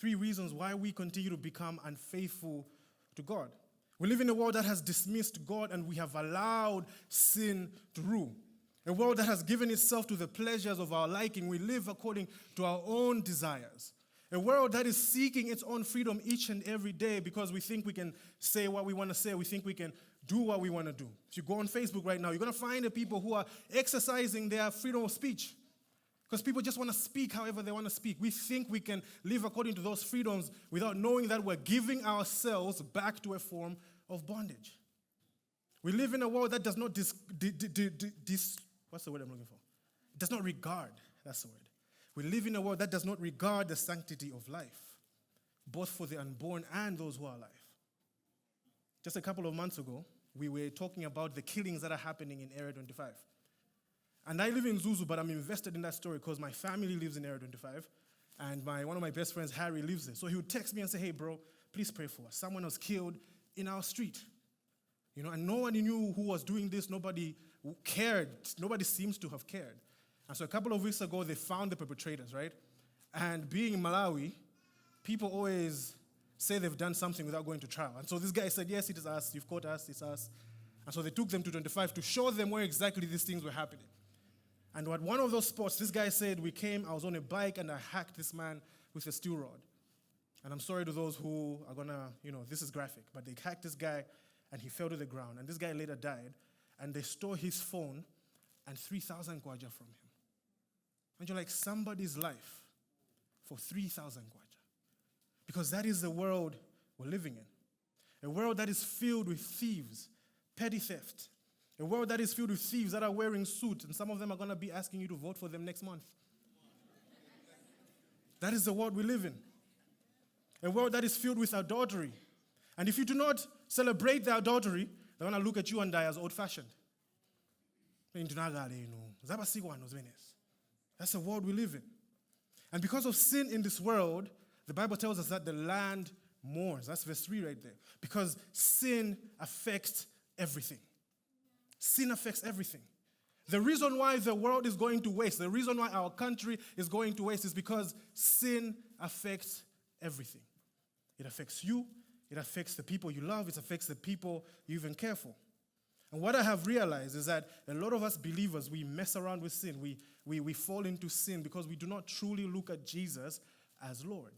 Three reasons why we continue to become unfaithful to God. We live in a world that has dismissed God and we have allowed sin to rule. A world that has given itself to the pleasures of our liking. We live according to our own desires. A world that is seeking its own freedom each and every day because we think we can say what we want to say. We think we can do what we want to do. If you go on Facebook right now, you're going to find the people who are exercising their freedom of speech because people just want to speak however they want to speak. We think we can live according to those freedoms without knowing that we're giving ourselves back to a form of bondage. We live in a world that does not what's the word I'm looking for? It does not regard. That's the word. We live in a world that does not regard the sanctity of life, both for the unborn and those who are alive. Just a couple of months ago, we were talking about the killings that are happening in Area 25. And I live in Zuzu, but I'm invested in that story because my family lives in Area 25, and one of my best friends, Harry, lives there. So he would text me and say, hey, bro, please pray for us. Someone was killed in our street. And nobody knew who was doing this. Nobody cared. Nobody seems to have cared. And so a couple of weeks ago, they found the perpetrators, right? And being in Malawi, people always say they've done something without going to trial. And so this guy said, yes, it is us. You've caught us. It's us. And so they took them to 25 to show them where exactly these things were happening. And at one of those spots, this guy said, I was on a bike and I hacked this man with a steel rod. And I'm sorry to those who are going to, this is graphic, but they hacked this guy and he fell to the ground. And this guy later died. And they stole his phone and 3,000 kwacha from him. And you're like, somebody's life for 3,000 kwacha. Because that is the world we're living in. A world that is filled with thieves, petty theft. A world that is filled with thieves that are wearing suits, and some of them are going to be asking you to vote for them next month. That is the world we live in. A world that is filled with adultery. And if you do not celebrate the adultery, they're going to look at you and die as old-fashioned. That's the world we live in. And because of sin in this world, the Bible tells us that the land mourns. That's verse 3 right there. Because sin affects everything. Sin affects everything. The reason why the world is going to waste, the reason why our country is going to waste is because sin affects everything. It affects you. It affects the people you love. It affects the people you even care for. And what I have realized is that a lot of us believers, we mess around with sin. We fall into sin because we do not truly look at Jesus as Lord.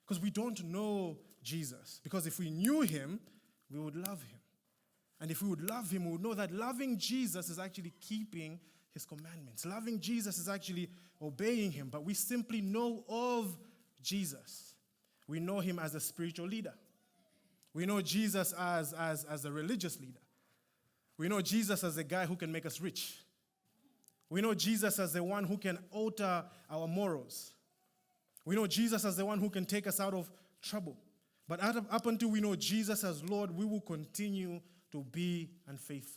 Because we don't know Jesus. Because if we knew him, we would love him. And if we would love him, we would know that loving Jesus is actually keeping his commandments. Loving Jesus is actually obeying him. But we simply know of Jesus. We know him as a spiritual leader. We know Jesus as a religious leader. We know Jesus as a guy who can make us rich. We know Jesus as the one who can alter our morals. We know Jesus as the one who can take us out of trouble. But up until we know Jesus as Lord, we will continue to be unfaithful.